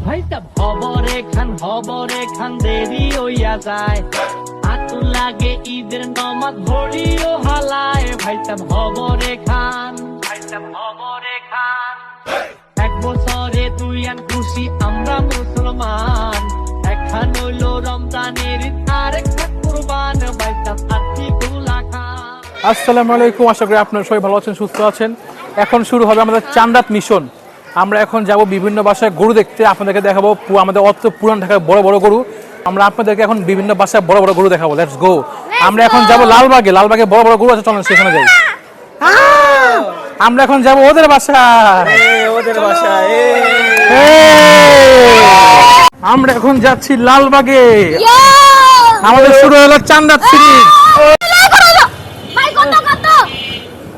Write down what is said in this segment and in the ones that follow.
ভাইটা হবরে খান দেরি হইয়া যায় আতু লাগে ঈদের নমাজ ভরিও হালায় ভাইটা হবরে খান এক বছরে তুই আন খুশি আমরা মুসলমান একখান হইল রমজানের আরেক কুরবান ভাইটা আতিকুল্লাহ খান। আসসালামু আলাইকুম, আশা করি আপনারা সবাই ভালো আছেন, সুস্থ আছেন। এখন শুরু হবে আমাদের চান্দাত মিশন। আমরা এখন যাব বিভিন্ন বাসায় গরু দেখতে, আপনাদেরকে দেখাবো আমাদের অত পুরান ঢাকার বড় বড় গরু। আমরা আপনাদেরকে এখন বিভিন্ন বাসায় বড় বড় গরু দেখাবো। Let's go. আমরা এখন যাব লালবাগে বড় বড় গরু আছে, চলেন সেখানে যাই। আমরা এখন যাব ওদের বাসায়। আমরা এখন যাচ্ছি লালবাগে। আমাদের শুরু হলো চান্দাত সিরিজ।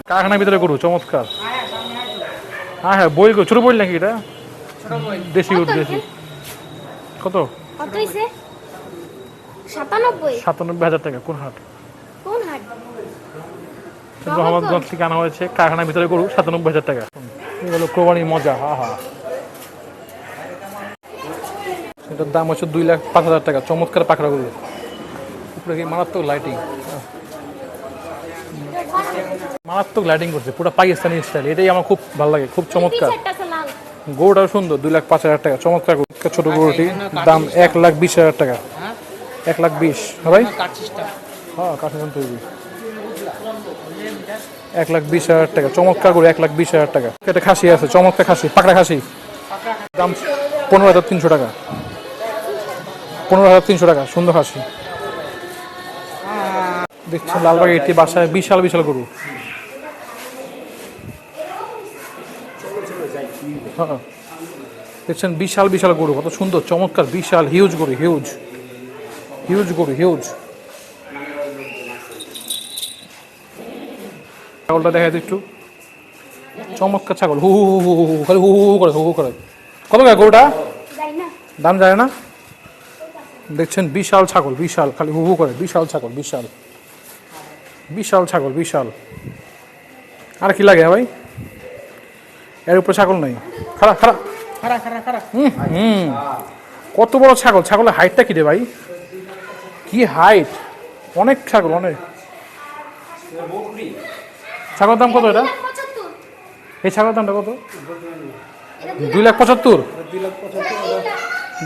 কারখানার ভিতরে গরু, চমৎকার। হ্যাঁ বই ছোট বই নাকি এটা? দেশি গরু, দেশি। কত? 97,000 টাকা। কোন হাট? মোহাম্মদগঞ্জ থেকে আনা হয়েছে। কারখানার ভিতরে গরু, 97,000 টাকা। এগুলো কোরবানির মজা। এটার দাম হচ্ছে 2,05,000 টাকা। চমৎকার পাখরা গরু, উপরে কি মারাত্মক লাইটিং, মারাত্মক লাইটিং করছে, পুরো পাকিস্তানি স্টাইল। এটাই আমার খুব ভালো লাগে, খুব চমৎকার। গরুটাও সুন্দর, 2,05,000 টাকা। চমৎকার ছোট গরুটি, দাম 1,20,000 টাকা। 1,20,000 ভাই। হ্যাঁ কাঠের তৈরি। 1,20,000 টাকা। চমৎকার গরু, 1,20,000 টাকা। এটা খাসি আছে, চমৎকার খাসি, পাকড়া খাসি। দাম 15,300 টাকা। 15,300 টাকা। সুন্দর খাসি। দেখছেন লালবাগে একটি বাসায় বিশাল বিশাল গরু। হ্যাঁ দেখছেন বিশাল বিশাল গরু, কত সুন্দর, চমৎকার, বিশাল হিউজ গরু, হিউজ গরু, হিউজ। ছাগলটা দেখা যায় একটু, চমৎকার ছাগল। হু হু হু হু হু খালি হু হু করে, হু হু করে। কত টাকা গরুটা? দাম যায় না। দেখছেন বিশাল ছাগল, বিশাল, খালি হু হু করে। বিশাল ছাগল, বিশাল বিশাল ছাগল, বিশাল। আর কি লাগে ভাই? এর উপরে ছাগল নাই। খারাপ খারাপ। কত বড় ছাগল! ছাগলের হাইটটা কি রে ভাই? কি হাইট! অনেক ছাগল, অনেক। ছাগলের দাম কত এটা? এই ছাগলের দামটা কত? 2,75,000।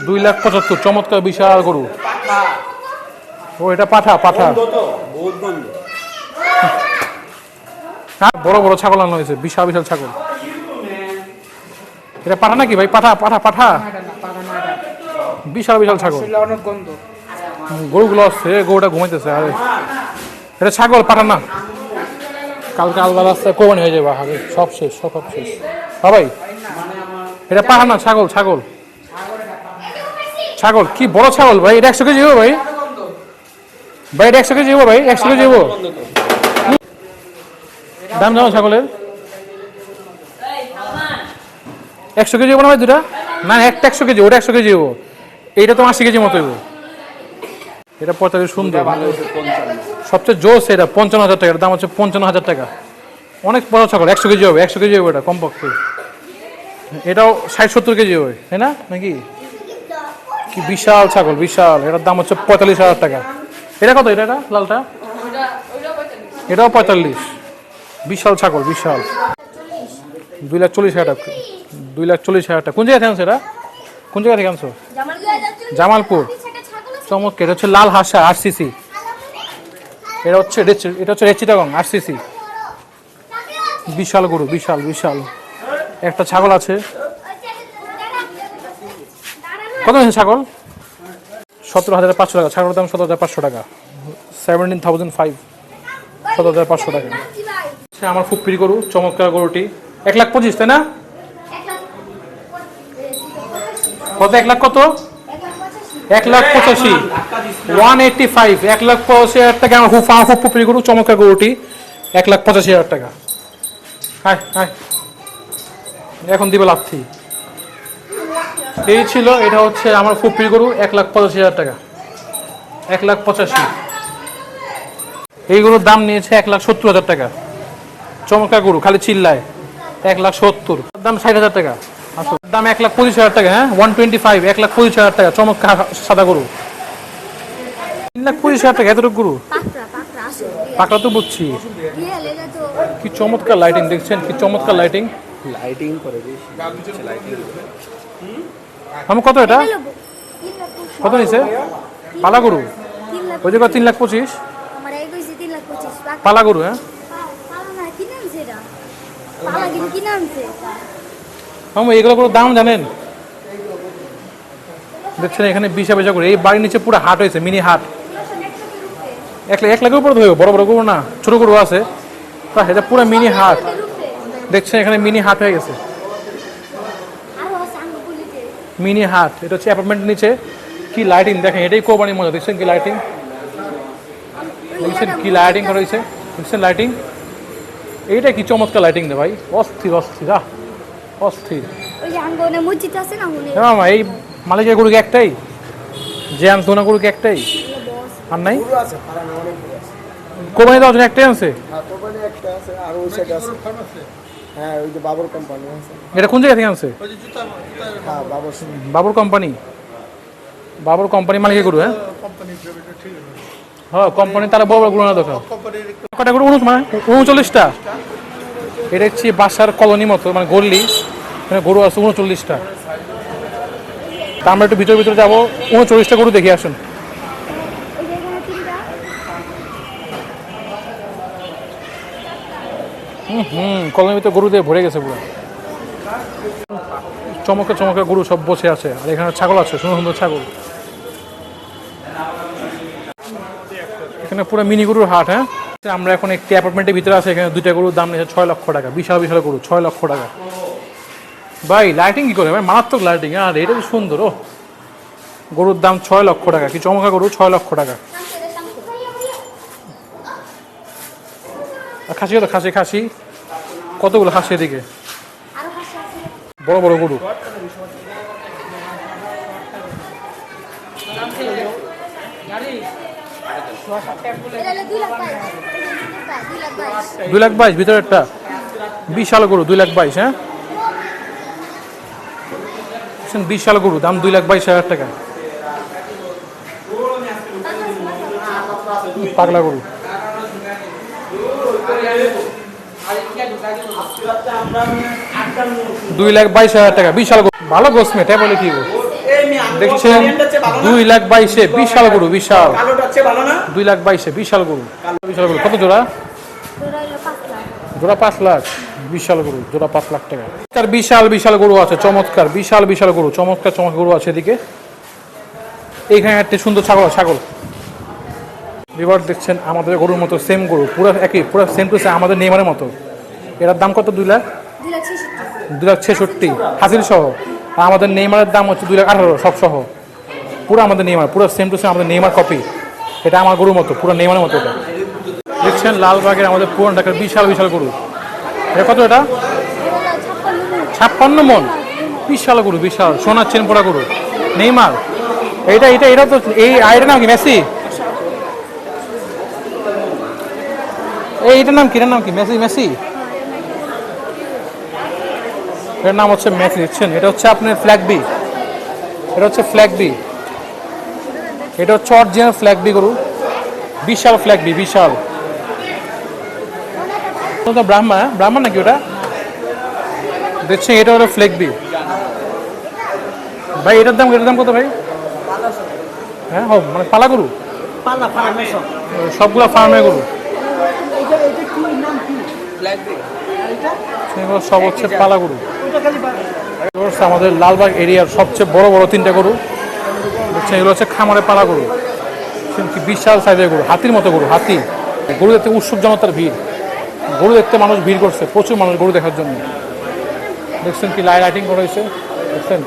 2,75,000। চমৎকার বিশাল গরু। ও এটা পাঠা। বড় বড় ছাগল আনা হয়েছে, বিশাল বিশাল ছাগল। এটা পাঠা নাকি ভাই? পাঠা। বিশাল বিশাল ছাগল। গরুগুলো আসছে, গরুটা ঘুমাইতেছে। আরে এটা ছাগল, পাঠা না। কালকে আলাদা রাস্তায় কোরবানি হয়ে যাবে। আরে সব শেষ। হ্যাঁ ভাই, এটা পাঠা না, ছাগল। ছাগল কি বড় ছাগল ভাই! এটা 100 কেজি হবো ভাই। এটা 100 কেজি হবো ভাই। 100 কেজি হবো। দাম জানো ছাগলের? 100 কেজি হবো না ভাই দুটা? না, একটা 100 কেজি, ওটা 100 কেজি হবো। এইটা তো 80 কেজি মতো হবো। এটা 45 সুন্দর, সবচেয়ে জোস। এটা 55,000 টাকা। দাম হচ্ছে 55,000 টাকা। অনেক বড় ছাগল, 100 কেজি হবে। 100 কেজি হবে এটা কমপক্ষে। এটাও 60-70 কেজি হবে, তাই না নাকি? কি বিশাল ছাগল, বিশাল। এটার দাম হচ্ছে 45,000 টাকা। এটা কত? এটা লালটা? এটাও 45। বিশাল ছাগল, বিশাল। 2,40,000 টাকা। 2,40,000 টাকা। কোন জায়গা থেকে আনছো এটা? কোন জায়গা থেকে আনছো? জামালপুর। চমৎকার। এটা হচ্ছে লাল হাসা, RCC। এটা হচ্ছে রেচিটাগং, RCC। বিশাল গরু, বিশাল বিশাল। একটা ছাগল আছে। কত আছে ছাগল? 17,500 টাকা। ছাগলের দাম 17,500 টাকা। 17,500। 17,500 টাকা। আমার খুব প্রিয় গরু, চমৎকার গরুটি। 1,25,000, তাই না? কত? 1,00,000 কত? 1,85,000। 185। 1,85,000 টাকা। আমার খুব প্রিয় গরু, চমৎকার গরুটি। 1,85,000 টাকা। হাই এখন দিবে লাথি। এই ছিল, এটা হচ্ছে আমার খুব প্রিয় গরু। 1,85,000 টাকা। 1,85,000। এইগুলোর দাম নিয়েছে 1,70,000 টাকা। চমৎকার গরু, খালি চিল্লায়। 1,70,000। দাম 60,000 টাকা। আসো দাম 1,25,000 টাকা, হ্যাঁ 125, 1,25,000 টাকা, চমৎকার সাদা গরু। 3,25,000 টাকা এতটুকু গরু? পাকড়া তো বুঝছি। কি চমৎকার লাইটিং দেখছেন, কি চমৎকার লাইটিং। লাইটিং করে আমি কত এটা কত নিছে? পালা গরু ওই যে 3,25,000 পালা গরু। হ্যাঁ এগুলো কোনো দাম জানেন? দেখছেন এখানে 20 করে। এই বাড়ির নিচে পুরো হাট হয়েছে, মিনি হাট। 1 লাখের উপরে ধরবে, বড় বড় গরু না, ছোট গরু আছে। এটা পুরো মিনি হাট। দেখছেন এখানে মিনি হাট হয়ে গেছে, মিনি হাট। এটা হচ্ছে অ্যাপার্টমেন্টের নিচে। কি লাইটিং দেখেন, এটাই কোরবানির মজা। দেখছেন কি লাইটিং, দেখছেন কি লাইটিং করা হয়েছে, দেখছেন লাইটিং। এইটা কি চমৎকার লাইটিং রে ভাই, অস্থির অস্থির অস্থির। হ্যাঁ এই মালিকের গরু একটাই, যে আনতো না গরু একটাই, আর নাই কোরবানি দেওয়ার জন্য একটাই আনছে। এটা কোন জায়গা থেকে আনছে? বাবুর কোম্পানি, বাবুর কোম্পানি মালিকের গরু। হ্যাঁ হ্যাঁ কোম্পানি, তারা বড় বড় গরু না দোকান। কটা গরু? 39টা। এটা হচ্ছে বাসার কলোনি মতো, মানে গল্লি, গরু আছে 39টা। তা আমরা একটু ভিতরে ভিতরে যাবো, 39টা গরু দেখে আসুন। কলোনির ভিতরে গরু দিয়ে ভরে গেছে পুরো। চমকে চমকে গরু সব বসে আছে। আর এখানে ছাগল আছে, সুন্দর সুন্দর ছাগল। এখানে পুরো মিনি গরুর হাট। হ্যাঁ আমরা এখন একটি অ্যাপার্টমেন্টের ভিতরে আছে। এখানে 2টা গরুর দাম নিয়েছে 6 লক্ষ টাকা। বিশাল বিশাল গরু, 6 লক্ষ টাকা। ভাই লাইটিং কি করে ভাই, মারাত্মক লাইটিং। আর এটা তো সুন্দর। ও গরুর দাম 6 লক্ষ টাকা। কি চমকা গরু, 6 লক্ষ টাকা। খাসি তো খাসি, খাসি কতগুলো খাসি এদিকে, বড় বড় গরু। $2,22,000 ভিতরে একটা বিশাল গরু, 2,22,000। হ্যাঁ বিশাল গরু, দাম 2,22,000 টাকা। পাগলা গরু। 2,22,000 টাকা, বিশাল গরু। ভালো গোসমেট বলে কি দেখছেন, 2,22,000 বিশাল গরু, বিশাল। 2,22,000 বিশাল গরু, বিশাল গরু। কত জোড়া? জোড়া 5 লাখ। বিশাল গরু জোড়া 5 লাখ টাকা। তার বিশাল বিশাল গরু আছে, চমৎকার বিশাল বিশাল গরু, চমৎকার চমৎকার গরু আছে এদিকে। এইখানে একটা সুন্দর ছাগল, ছাগল রিভার দেখছেন আমাদের গরুর মতো সেম গরু, পুরো একই, পুরো সেম টু সেম আমাদের নেইমারের মতো। এটার দাম কত? 2,66,000 হাসিল সহ। আর আমাদের নেইমারের দাম হচ্ছে 2,18,000 সব সহ। পুরো আমাদের নেইমার, পুরো সেম টু সেম আমাদের নেইমার কপি। এটা আমার গরুর মতো, পুরো নেইমারের মতো। এটা দেখছেন লালবাগের আমাদের পুরান ঢাকার বিশাল বিশাল গরু। এটা কত? এটা 56 মন। বিশাল গরু, বিশাল সোনার চেন পড়া গরু, নেইমার। এটা এটা এটা তো এই আইডের নাম কি? মেসি। এইটার নাম কি? এটার নাম কি? মেসি। মেসি এর নাম হচ্ছে মেসি। দেখছেন এটা হচ্ছে আপনার ফ্ল্যাগ বি। এটা হচ্ছে ফ্ল্যাগ বি। এটা হচ্ছে অরিজিনাল ফ্ল্যাগ বি গরু, বিশাল ফ্ল্যাগ বি, বিশাল। ব্রাহ্মা, ব্রাহ্মা নাকি ওটা? দেখছেন এটা হলো ফ্ল্যাগ বি। ভাই এটার দাম, এটার দাম কত ভাই? হ্যাঁ মানে পালা গরু, সবগুলো ফার্মের গরু। সব হচ্ছে পালা গরু। আমাদের লালবাগ এরিয়ার সবচেয়ে বড় বড় 3টা গরু দেখছেন, এগুলো হচ্ছে খামারে পালা গরু। কি বিশাল সাইজের গরু, হাতির মতো গরু, হাতি। গরু দেখতে উৎসব জনতার ভিড়, গরু দেখতে মানুষ ভিড় করছে, প্রচুর মানুষ গরু দেখার জন্য। দেখছেন কি লাইটিং করা হয়েছে, দেখছেন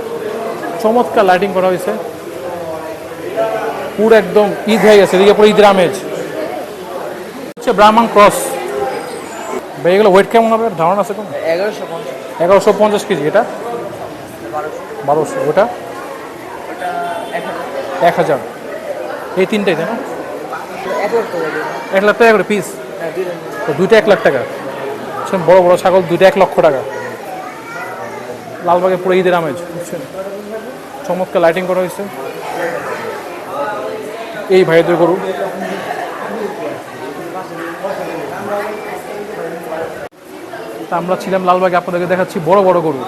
চমৎকার লাইটিং করা হয়েছে। পুরো একদম ঈদ হয়ে গেছে, এদিকে পুরো ঈদের আমেজ। হচ্ছে ব্রাহ্মণ ক্রস। ভাই এগুলো ওয়েট কেমন হবে ধারণা আছে? 1150 কেজি। এটা 1200। ওটা 1000। এই 3টাই তাই না? 1 লাখ টাকা করে পিস। দুইটা 1 লাখ টাকা। বড় বড় ছাগল দুইটা 1 লক্ষ টাকা। লালবাগে পুরো ঈদের আমেজ, বুঝছেন? চমৎকার লাইটিং করা হয়েছে। এই ভাইদের গরু। তা আমরা ছিলাম লালবাগে, আপনাদেরকে দেখাচ্ছি বড় বড় গরু।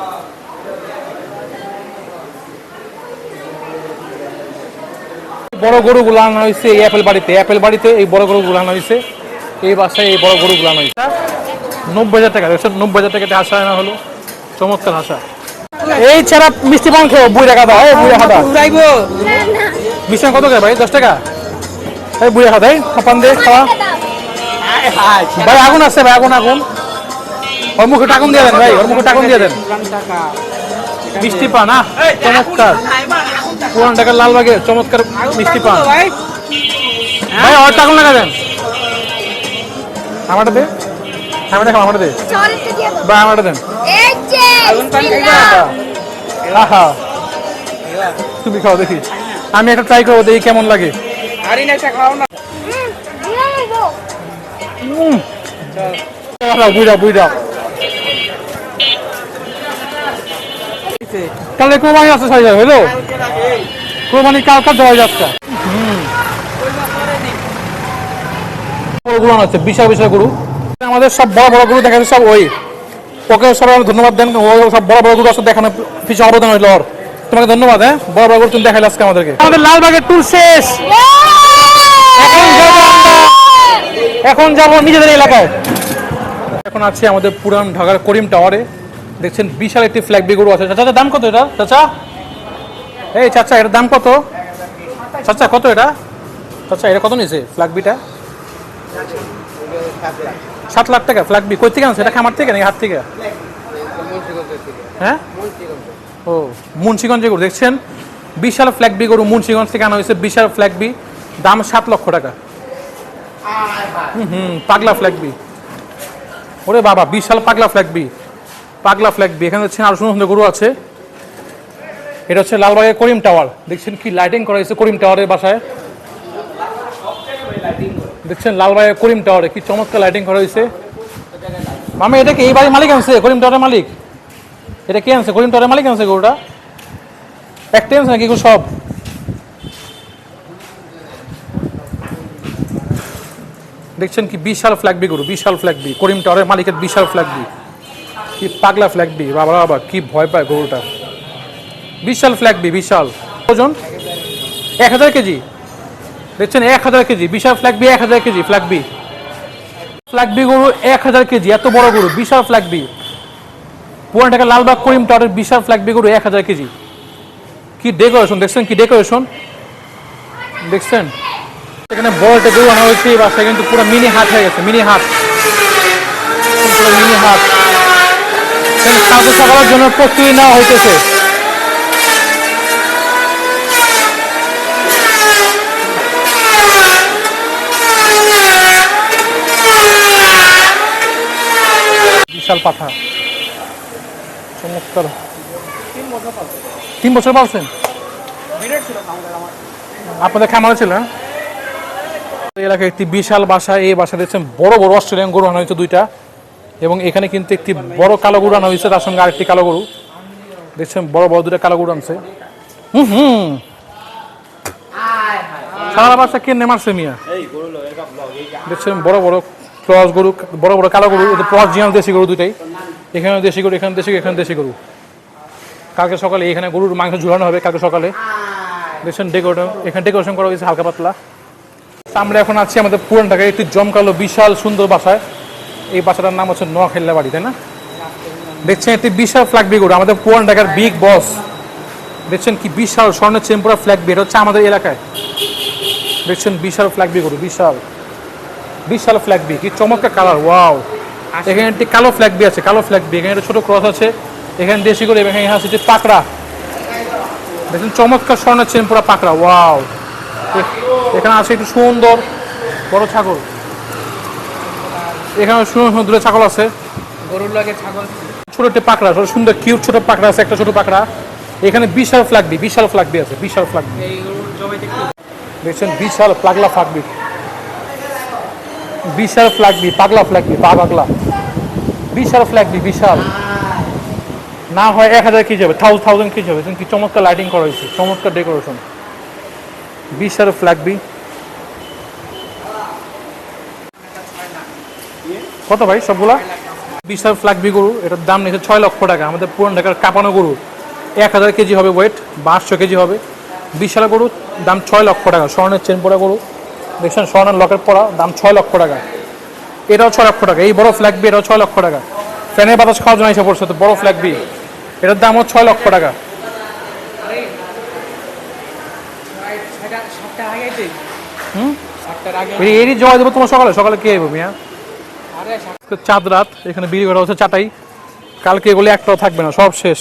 বড় গরুগুলো আনা হয়েছে এই অ্যাপেল বাড়িতে, অ্যাপেল বাড়িতে এই বড় গরুগুলো আনা হয়েছে, এই বাসায় এই বড় গরুগুলো আনা হয়েছে। 90,000 টাকা, 90,000 টাকাতে হাসা আনা হলো, চমৎকার হাসা। এই ছাড়া মিষ্টি পান খেয়ে বুড়ি টাকা দাও, বুড়ি টাকা দাও। মিষ্টি কত করে ভাই? 10 টাকা। এই বুড়ি টাকা দেয়, খাপান দে খাওয়া। ভাই আগুন আছে ভাই, আগুন আগুন। ওর মুখে টাকুন দিয়ে দেন ভাই, ওর মুখে টাকুন দিয়ে দেন। মিষ্টি পান, চমৎকার পুরান ঢাকার লালবাগে চমৎকার মিষ্টি পান। ভাই ওর টাকুন লাগা দেন, আমারটা দে, আমারটা খাও, আমারটা দে ভাই, আমারটা দেন। আহা তুমি খাও দেখি, আমি একটা ট্রাই করবো দেখি কেমন লাগে। বুঝা বুঝা কালে কোরবানি আছে, সাইজ হলো কোরবানি কালকার দেওয়া যাচ্ছে। গরু আছে বিশাল বিশাল গরু, আমাদের সব বড় বড় গরু দেখা যাচ্ছে সব ওই। ওকে সবাই ধন্যবাদ দেন, সব বড় বড় গরু আসলে দেখানো পিছনে অবদান হইল ওর। তোমাকে ধন্যবাদ। হ্যাঁ, বড় বড় গরু তুমি দেখাইলে আজকে আমাদেরকে। আমাদের লালবাগের ট্যুর শেষ, এখন যাবো নিজেদের এলাকায়। এখন আছি আমাদের পুরান ঢাকার করিম টাওয়ারে। দেখছেন বিশাল একটি ফ্ল্যাগ বি গরু আছে। চাচা দাম কত এটা? চাচা এই চাচা এটার দাম কত? চাচা কত এটা? চাচা এটা কত নিয়েছে ফ্ল্যাগ বিটা? 7 লাখ টাকা ফ্ল্যাগ বি। কই থেকে আনছে এটা? খামার থেকে নাকি হাত থেকে? হ্যাঁ, ও মুন্সিগঞ্জে গরু। দেখছেন বিশাল ফ্ল্যাগ বি গরু মুন্সিগঞ্জ থেকে আনা হয়েছে, বিশাল ফ্ল্যাগ বি, দাম 7 লক্ষ টাকা। পাগলা ফ্ল্যাগ বি, ওরে বাবা বিশাল পাগলা ফ্ল্যাগ বি, পাগলা ফ্ল্যাগ বি। এখানে দেখছেন আরো সুন্দর সুন্দর গরু আছে। এটা হচ্ছে লালবাগের করিম টাওয়ার। দেখছেন কি লাইটিং করা হয়েছে করিম টাওয়ারের বাসায়। দেখছেন লালবাগের করিম টাওয়ারে কি চমৎকার লাইটিং করা হয়েছে। মামা এটা কি এই বাড়ির মালিক আনছে? করিম টাওয়ারের মালিক এটা কে আনছে? করিম টাওয়ারের মালিক আনছে গরুটা? একটাই আনছে নাকি গরু সব? দেখছেন কি বিশাল ফ্ল্যাগ বি গরু, বিশাল ফ্ল্যাগ বি, করিম টাওয়ারের মালিকের বিশাল ফ্ল্যাগ বি। কি পাগলা ফ্ল্যাগ বি, বাবা বাবা কি ভয় পায় গরুটা। বিশাল ফ্ল্যাগ বি, বিশাল ওজন 1000 কেজি। দেখছেন 1000 কেজি বিশাল Fleckvieh, 1000 KG Fleckvieh. Fleckvieh গরু 1000 কেজি, এত বড় গরু বিশাল ফ্ল্যাগ বি। পুরান ঢাকা লালবাগ করিম টাওয়ারের বিশাল ফ্ল্যাগ বি গরু 1000 কেজি। কি ডেকোরেশন দেখছেন, কি ডেকোরেশন দেখছেন। এখানে বড় একটা গরু আনা হয়েছে, এই বাসায় কিন্তু পুরো মিনি হাট হয়ে গেছে, মিনি হাট, পুরো মিনি হাট। কাজে সকালের জন্য প্রস্তুতি নেওয়া হইতেছে। বিশাল পাঠা, চমৎকার। 3 বছর পালছেন? আপনাদের খামারে ছিল? এলাকায় একটি বিশাল বাসা, এই বাসা দেখছেন বড় বড় অস্ট্রেলিয়ান গরু আনা হয়েছে 2টা, এবং এখানে কিন্তু একটি বড় কালো গরু আনা হয়েছে, তার সঙ্গে আরেকটি কালো গরু। দেখছেন বড় বড় 2টা কালো গরু আনছে। সারা বাসা কে নেমারছে মিয়া। দেখছেন বড় বড় ক্রস গরু, বড় বড় কালো গরু, ক্রস জিয়াম দেশি গরু 2টাই। এখানে দেশি গরু, এখানে দেশি, এখানে দেশি গরু। কালকে সকালে এখানে গরুর মাংস ঝুলানো হবে কালকে সকালে। দেখছেন ডেকোরেশন, এখানে ডেকোরেশন করা হয়েছে হালকা পাতলা। আমরা এখন আছি আমাদের পুরান ঢাকায় একটি জমকালো বিশাল সুন্দর বাসায়। এই বাসাটার নাম হচ্ছে নোয়াখাইল্লা বাড়ি, তাই না? দেখছেন একটি বিশাল ফ্ল্যাগ বি গরু, আমাদের পুরান ঢাকার বিগ বস। দেখছেন কি বিশাল স্বর্ণের চেম্পুরা ফ্ল্যাগ বি, এটা হচ্ছে আমাদের এলাকায়। দেখছেন বিশাল ফ্ল্যাগ বি গরু, বিশাল বিশাল ফ্ল্যাগ বি, কি চমৎকার কালার, ওয়াও। এখানে একটি কালো ফ্ল্যাগ বি আছে, কালো ফ্ল্যাগ বি। এখানে একটা ছোট ক্রস আছে, এখানে দেশি গরু, এখানে আছে যে পাকড়া। দেখছেন চমৎকার স্বর্ণের চেম্পুরা পাকড়া, ওয়াও। এখানে আছে একটু সুন্দর বড় ছাগল, এখানে সুন্দর সুন্দর ছাগল আছে, গরুর লাগে ছাগল। ছোট একটি পাকড়া, সুন্দর কিউট ছোট পাকড়া আছে, একটা ছোট পাকড়া। এখানে বিশাল ফ্ল্যাগ বি, বিশাল ফ্ল্যাগ বি আছে, বিশাল ফ্ল্যাগ বি। দেখছেন বিশাল পাগলা ফ্ল্যাগ বি, বিশাল ফ্ল্যাগ বি, পাগলা ফ্ল্যাগ বি, পাগলা বিশাল ফ্ল্যাগ বি, বিশাল না হয় 1000 কেজি হবে, 1000 কেজি হবে। কি চমৎকার লাইটিং করা হয়েছে, চমৎকার ডেকোরেশন। বিশাল ফ্ল্যাগ বি কত ভাই সবগুলা? বিশাল ফ্ল্যাগ বি গরু, এটার দাম নিয়েছে 6 লক্ষ টাকা। আমাদের পুরান ঢাকার কাঁপানো গরু 1000 কেজি হবে ওয়েট, বা 800 কেজি হবে। বিশাল গরু, দাম 6 লক্ষ টাকা। স্বর্ণের চেন পরা গরু দেখছেন, স্বর্ণের লকেট পরা, দাম 6 লক্ষ টাকা। এটাও 6 লক্ষ টাকা। এই বড় ফ্ল্যাগ বি এটাও 6 লক্ষ টাকা। ফ্যানের বাতাস খাওয়ার জন্য এসে পড়ছে তো বড় ফ্ল্যাগ বি, এটার দামও 6 লক্ষ টাকা। এরই জমা দেবো তোমার সকালে, সকালে কে আইবো মিয়া? চাঁদ রাত এখানে বিড়ি করা হচ্ছে চাটাই। কালকে এগুলি একটাও থাকবে না, সব শেষ।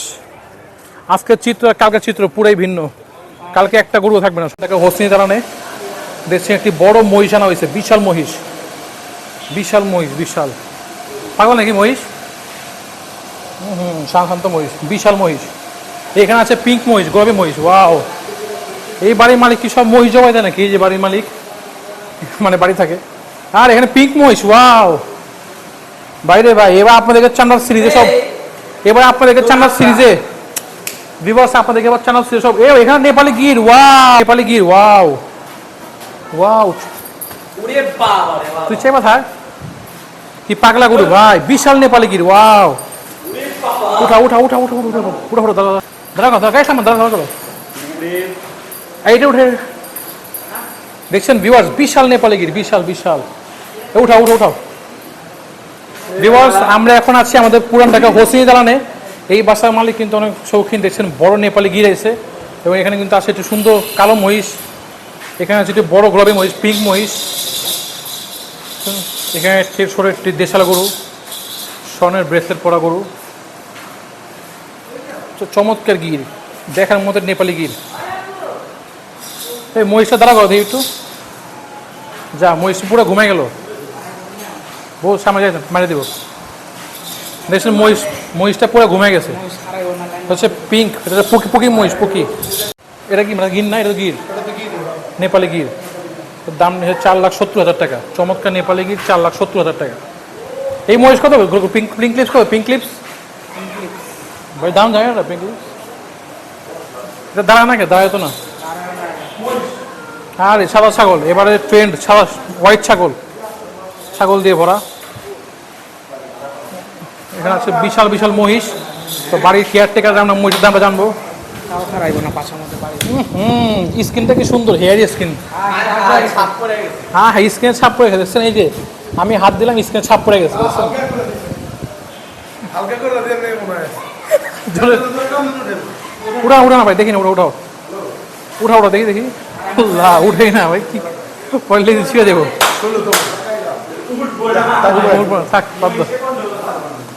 আজকের চিত্র কালকের চিত্র পুরাই ভিন্ন। কালকে একটা গরু থাকবে না। সেটাকে হোসনি দাঁড়ানে দেখছি একটি বড় মহিষ আনা হয়েছে, বিশাল মহিষ, বিশাল মহিষ, বিশাল। পাগল নাকি মহিষ? শান্ত মহিষ, বিশাল মহিষ। এখানে আছে পিঙ্ক মহিষ, গোলাপি মহিষ। ওয়াও, এই বাড়ির মালিক কি সব মহিষ জবাই দেয় নাকি? এই যে বাড়ির মালিক মানে বাড়ি থাকে। আর এখানে পিঙ্ক মহিষ, ওয়াও বাইরে ভাই। এবার আপনাদেরকে চান্নার সিরিজে সব, এবার আপনাদেরকে চান্নার সিরিজে ভিউয়ার্স, আপনাদেরকে এবার চান্নার সিরিজে সব। এখানে Nepali Gir, wow Nepali Gir, wow wow. তুই চেপা থাক, কি পাগলা গরু ভাই, বিশাল নেপালি গির, ওয়াও। উঠা উঠা উঠা উঠা উঠা উঠা উঠা উঠা দাঁড়া দাঁড়া দাঁড়া গায়ে সামনে দাঁড়া দাঁড়া। এইটা উঠে দেখছেন ভিউয়ার্স, বিশাল নেপালি গির, বিশাল বিশাল। উঠা উঠা উঠাও ভিউয়ার্স। আমরা এখন আছি আমাদের পুরান ঢাকা হোসনি দালানে। এই বাসার মালিক কিন্তু অনেক শৌখিন, দেখছেন বড় নেপালি গির এসে। এবং এখানে কিন্তু আছে একটু সুন্দর কালো মহিষ, এখানে আছে একটু বড় গোলাপি মহিষ, পিঙ্ক মহিষ। এখানে ছোট একটি দেশালা গরু, স্বর্ণের ব্রেসলেট পরা গরু, চমৎকার গির, দেখার মতো নেপালি গির। এই মহিষটা দাঁড়া করো দেখি একটু, যা মহিষ পুরো ঘুমাই গেল। বউ সামনে যাই মারিয়ে দেবো। দেখছেন মহিষ, মহিষটা পুরো ঘুমাই গেছে। হচ্ছে পিঙ্ক, এটা পুকি পুকি মহিষ, পুকি। এটা কি মানে গির না? এটা গির, নেপালি গির। দাম 4,70,000 টাকা। চমৎকার নেপালি গির, 4,70,000 টাকা। এই মহিষ কত? পিঙ্ক পিঙ্ক ক্লিপস কত? পিঙ্ক ক্লিপস ভাই দাম জানি না। পিঙ্ক ক্লিপস এটা দাঁড়া না, কে দাঁড়ায় তো না। আরে সাদা ছাগল, এবারে ট্রেন্ড সাদা হোয়াইট ছাগল, ছাগল দিয়ে ভরা। এখানে আছে বিশাল বিশাল মহিষ। তো বাড়ির কেয়ারটেকার আমরা মহিষের দামটা জানবো। স্কিনটা কি সুন্দর, হেয়ারি স্কিন। হ্যাঁ হ্যাঁ, স্কিনের ছাপ পড়ে গেছে দেখছেন। এই যে আমি হাত দিলাম, স্কিনের ছাপ পড়ে গেছে দেখছেন। উঠা উঠা না ভাই, দেখি না, উঠা উঠাও উঠা উঠা দেখি দেখি। উঠেই না ভাই, কি পড়লে ছিঁড়ে দেবো।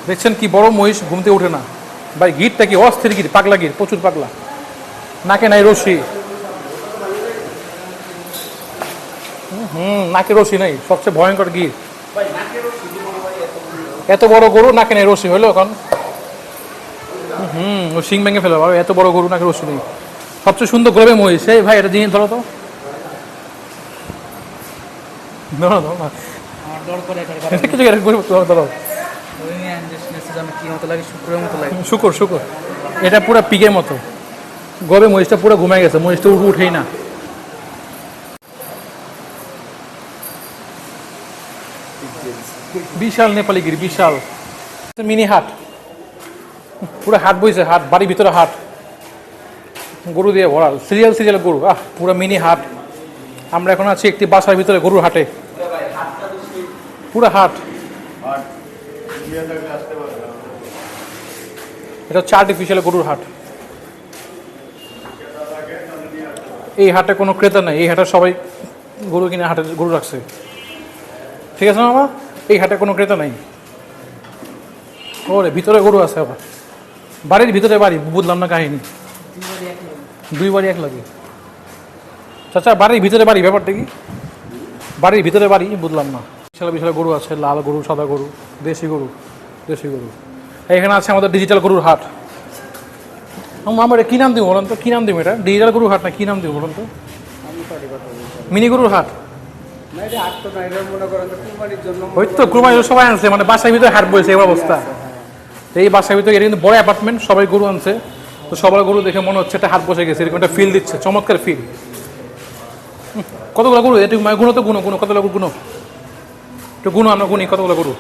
দেখছেন কি বড় মহিষ, ঘুমতে উঠে না ভাই। গিরটা কি অস্থির গির, পাগলা গির, প্রচুর পাগলা। নাকে নাই রশি, নাকে রশি নাই, সবচেয়ে ভয়ঙ্কর গির। এত বড় গরু নাকে নাই রশি হইলো এখন। ও সিং ভেঙে ফেলো, এত বড় গরু নাকে রশি নেই। সবচেয়ে সুন্দর গোলাপি মহিষ। এই ভাই এটা জিনিস ধরো তো, শুকুর শুকুর। এটা পুরো পিকের মতো গবে, মহিষটা পুরো ঘুমাই গেছে, মহিষটা উঠেই না। বিশাল নেপালি গির, বিশাল। মিনি হাট, পুরো হাট বইছে, হাট বাড়ির ভিতরে হাট, গরু দিয়ে ভরা, সিরিয়াল সিরিয়াল গরু। পুরো মিনি হাট। আমরা এখন আছি একটি বাসার ভিতরে গরুর হাটে, পুরো হাট। এটা হচ্ছে আর্টিফিশিয়াল গরুর হাট। এই হাটে কোনো ক্রেতা নেই, এই হাটে সবাই গরু কিনে হাটে গরু রাখছে। ঠিক আছে মামা, এই হাটে কোনো ক্রেতা নাই। ওরে ভিতরে গরু আছে আবার, বাড়ির ভিতরে বাড়ি, বুঝলাম না কাহিনী। দুই বাড়ি এক লাগে। চাচা বাড়ির ভিতরে বাড়ি, ব্যাপারটা কি? বাড়ির ভিতরে বাড়ি, বুঝলাম না। বিশাল বিশাল গরু আছে, লাল গরু, সাদা গরু, দেশি গরু, দেশি গরু। এখানে আছে আমাদের ডিজিটাল গরুর হাট। আমার কি নাম দিব বলুন তো, কি নাম দিব? এটা ডিজিটাল গরুর হাট না কি নাম দিব বলুন তো? মিনি গরুর হাট। ওই তো কুরবানির সবাই আনছে, মানে বাসার ভিতরে হাট বইছে, এই অবস্থা। তো এই বাসার ভিতরে এটা কিন্তু বড় অ্যাপার্টমেন্ট, সবাই গরু আনছে, তো সবার গরু দেখে মনে হচ্ছে একটা হাত বসে গেছে, এরকম একটা ফিল দিচ্ছে, চমৎকার ফিল। কতগুলো গরু একটু গুণো তো গুণো কতগুলো গুণো একটু গুণো, আমরা গুনি কতগুলো গরু।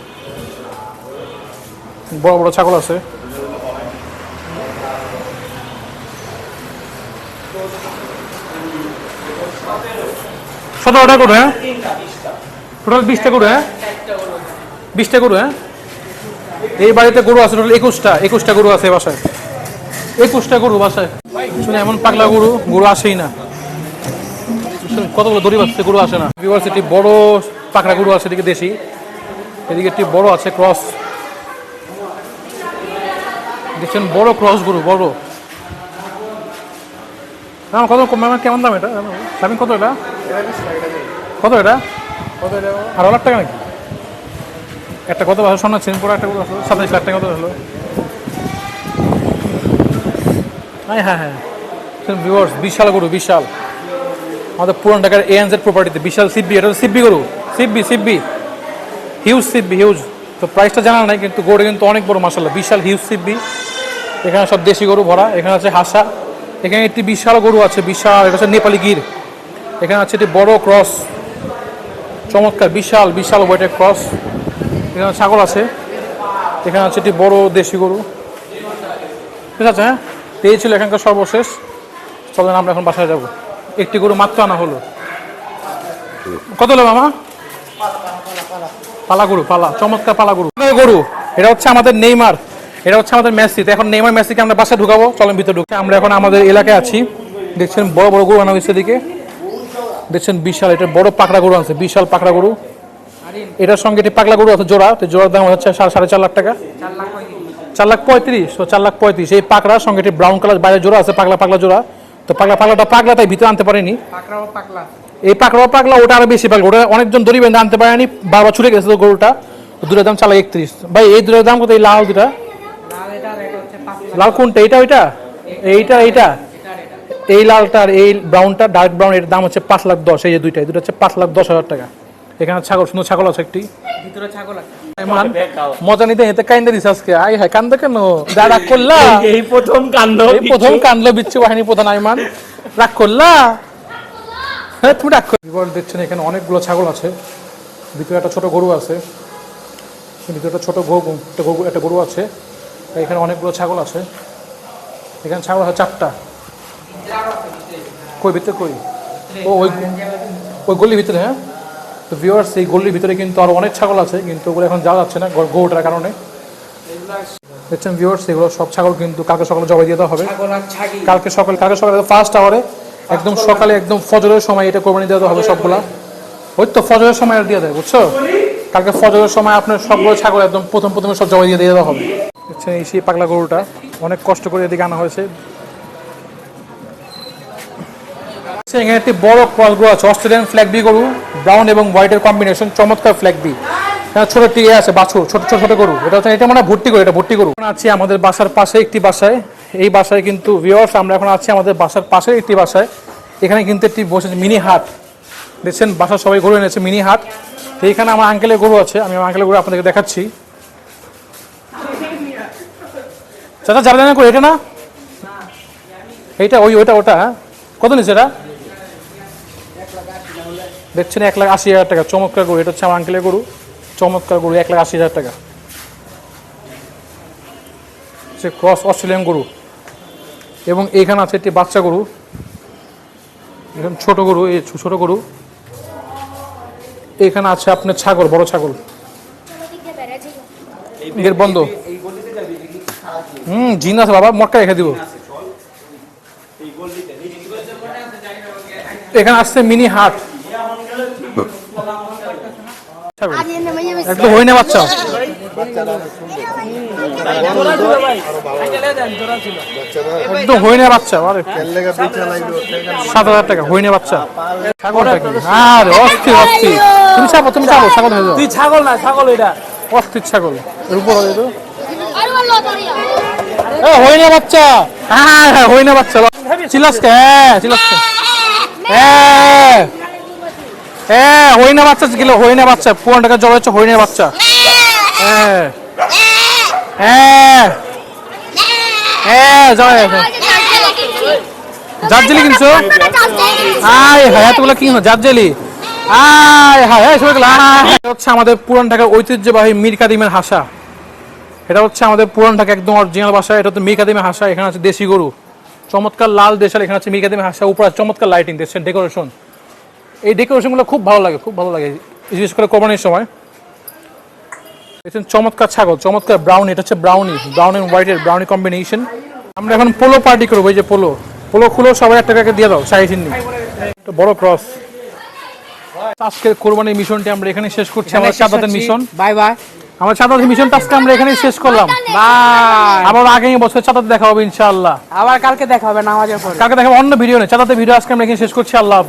বড় বড় ছাগল আছে, সতেরোটা গরু, হ্যাঁ টোটাল 20টা গরু, হ্যাঁ 20টা গরু, হ্যাঁ এই বাড়িতে গরু আছে টোটাল 21টা গরু আছে বাসায়, 21টা গরু বাসায়। শুনে এমন পাগলা গরু, গরু আসেই না, কতগুলো দড়ি বাঁচছে, গরু আসে না। একটি বড় পাকড়া গরু আছে এদিকে দেশি, এদিকে একটি বড় আছে ক্রস, দেখছেন বড় ক্রস গরু বড়। কত কেমন দাম এটা দামি, কত এটা, কত এটা 18 লাখ টাকা নাকি? একটা কত বছর শোনাচ্ছেন, পরে একটা 27 লাখ টাকা কত হলো? হ্যাঁ হ্যাঁ হ্যাঁ ভিউয়ার্স, বিশাল গরু, বিশাল। আমাদের পুরান ঢাকার ANZ প্রপার্টিতে বিশাল সিব্বি, এটা সিব্বি গরু, সিব্বি হিউজ সিব্বি, হিউজ। তো প্রাইসটা জানা নাই, কিন্তু গরু কিন্তু অনেক বড় মাশাআল্লাহ, বিশাল হিউজ সিব্বি। এখানে সব দেশি গরু ভরা, এখানে আছে হাসা, এখানে একটি বিশাল গরু আছে, বিশাল, এটা হচ্ছে নেপালি গির। এখানে আছে একটি বড় ক্রস, চমৎকার বিশাল বিশাল ওয়েটের ক্রস। এখানে ছাগল আছে, এখানে আছে একটি বড় দেশি গরু, ঠিক আছে। হ্যাঁ এই ছিল এখানকার সর্বশেষ। চলেন আমরা এখন বাসায় যাব। একটি গরু মাত্র আনা হলো। কত হলো মামা? পালা গরু, পালা, চমৎকার পালা গরু। গরু এটা হচ্ছে আমাদের নেইমার, এটা হচ্ছে আমাদের মেসি। এখন নেইমার মেসিকে আমরা বাসায় ঢুকাবো, চলেন ভিতরে ঢুকে। আমরা এখন আমাদের এলাকায় আছি, দেখছেন বড় বড় গরু আনা হয়েছে এদিকে, দেখছেন বিশাল, এটা বড় পাকড়া গরু আছে, বিশাল পাকড়া গরু। এটার সঙ্গে এটি পাগলা গরু আছে জোড়া, তো জোড়ার দাম হচ্ছে 4.5 লাখ টাকা, 4,35,000, তো 4,35,000। এই পাকড়ার সঙ্গে এটি ব্রাউন কালার বাইরে জোড়া আছে, পাগলা জোড়া। তো পাগলাটা পাগলা, তাই ভিতরে আনতে পারেনি। এই পাকড়াও পাগলা, ওটা আরো বেশি পাগলা, ওটা অনেকজন দড়ি বেঁধে আনতে পারেনি, বারবার ছুটে গেছে গরুটা। দুটোর দাম 4,31,000। ভাই এই দুটোর দাম কত? এই লাল দুটা, লাল কোনটা, এইটা ওইটা, এইটা এই লালটার এই ব্রাউনটা ডার্ক ব্রাউন, এর দাম হচ্ছে 5,10,000। এই যে দুইটা হচ্ছে 5,10,000 টাকা। এখানে ছাগল, সুন্দর ছাগল আছে একটি, ভিতরে ছাগল আছে। মজা নিতে হেতে কান্দে দিছে আজকে, আই হায় কান্দে কেন, দাঁড়া করলা, এই প্রথম কান্দলো বিচ্ছু বাহিনী প্রধান আইমান, রাগ করলা, হ্যাঁ তুমি রাগ করো। দেখছেন এখানে অনেকগুলো ছাগল আছে, ভিতরে একটা ছোট গরু আছে, ভিতরে একটা ছোট একটা গরু আছে, এখানে অনেকগুলো ছাগল আছে। এখানে ছাগল আছে 4টা। কই ভিতরে, কই? ও ওই গলির ভিতরে। হ্যাঁ তো ভিউয়ার্স, এই গলির ভিতরে কিন্তু আরো অনেক ছাগল আছে, কিন্তু ওগুলো এখন যাওয়া যাচ্ছে না গরুটার কারণে। দেখছেন ভিউয়ার্স, এগুলো সব ছাগল কিন্তু কালকে সকালে জবাই দিয়ে দেওয়া হবে। কালকে সকালে ফার্স্ট আওয়ারে, একদম সকালে, একদম ফজরের সময় এটা কোরবানি দেওয়া হবে সবগুলা। ওই তো ফজরের সময় আর দিয়ে দেয়, বুঝছো? কালকে ফজরের সময় আপনার সবগুলো ছাগল একদম প্রথমে সব জবাই দিয়ে দেওয়া হবে। দেখছেন এই সেই পাগলা গরুটা অনেক কষ্ট করে এদিকে আনা হয়েছে। এখানে একটি বড় ক্রস গরু আছে, অস্ট্রেলিয়ান ফ্ল্যাগ বি গরু, ব্রাউন এবং হোয়াইটের কম্বিনেশন, চমৎকার ফ্ল্যাগ বি। ছোট টিয়ে আছে বাছুর, ছোট গরু। এটা মানে ভর্তি গরু। আছি আমাদের বাসার পাশে একটি বাসায়, এই বাসায় কিন্তু ভিউয়ার্স আমরা এখন আছি আমাদের বাসার পাশে একটি বাসায়। এখানে কিন্তু একটি বসেছে মিনি হাট, দেখছেন বাসার সবাই গরু এনেছে, মিনি হাট। এইখানে আমার আঙ্কেলের গরু আছে, আমি আমার আঙ্কেলের গরু আপনাদেরকে দেখাচ্ছি। চাচা যারা জানা করে এটা না, এইটা ওটা, হ্যাঁ কত নিচ্ছে এটা? দেখছেন 1,80,000 টাকা, চমৎকার গরু। এটা হচ্ছে আমার আঙ্কেলের গরু, চমৎকার গরু, 1,80,000 টাকা। সে ক্রস অস্ট্রেলিয়ান গরু। এবং এইখানে আছে একটি বাচ্চা গরু, এখানে ছোট গরু, এই ছোট গরু। এখানে আছে আপনার ছাগল, বড় ছাগল, গেট বন্ধ। জিন আছে বাবা, মটকা রেখে দিব। এখানে আসছে মিনি হাট, একদম হইনে বাচ্চা, একদম হইনে বাচ্চা, 7,000 টাকা হইনে বাচ্চা। ছাগলটা কি? আরে অস্থির। তুমি চাবো ছাগল হয়ে যাও। তুই ছাগল না, ছাগল এটা অস্থির ছাগল। এর উপর হইনে বাচ্চা, হ্যাঁ হইনে বাচ্চা। চিলাসকে, হইনা বাচ্চা গেল, হইনা বাচ্চা, পুরান টাকা জবাই হচ্ছে হইনের বাচ্চা। হ্যাঁ হ্যাঁ জয় জারজেলি কিনছো আয় হ্যাঁ এতগুলো কি কিনো জারজেলি আয় হ্যাঁ হচ্ছে আমাদের পুরান ঢাকার ঐতিহ্যবাহী মীর কাদিমের হাসা। এটা হচ্ছে আমাদের পুরান ঢাকা একদম অরিজিনাল বাসা। এটা হচ্ছে মীর কাদিমের হাসা। এখানে আছে দেশি গরু, চমৎকার লাল দেশাল। এখানে আছে মীর কাদিমের হাসা, উপরে চমৎকার লাইটিং, দেশের ডেকোরেশন। এই ডেকোরেশনগুলো খুব ভালো লাগে, খুব ভালো লাগে, বিশেষ করে কোরবানির সময়। চমৎকার ছাগল, চমৎকার ব্রাউনি। এটা হচ্ছে ব্রাউনি, ব্রাউন এন্ড হোয়াইটের ব্রাউনি কম্বিনেশন। আমরা এখন পোলো পার্টি করবো। এই যে পোলো খুলো, সবাই 1 টাকা দিয়ে দাও, শাড়ি চিন্নি একটা বড় ক্রস। আজকের কোরবানির মিশনটি আমরা এখানে শেষ করছি। আমাদের চাঁদাতের মিশন, বাই বাই। আমার চাঁদাতের মিশনটা আজকে আমরা এখানেই শেষ করলাম। বাই। আবার আগামী বছর চাঁদাতে দেখা হবে ইনশাআল্লাহ। আবার কালকে দেখা হবে নামাজের পরে। কালকে দেখা হবে অন্য ভিডিও নেই, চাঁদাতে ভিডিও আজকে আমরা এখানে শেষ করছি। আল্লাহ হাফেজ।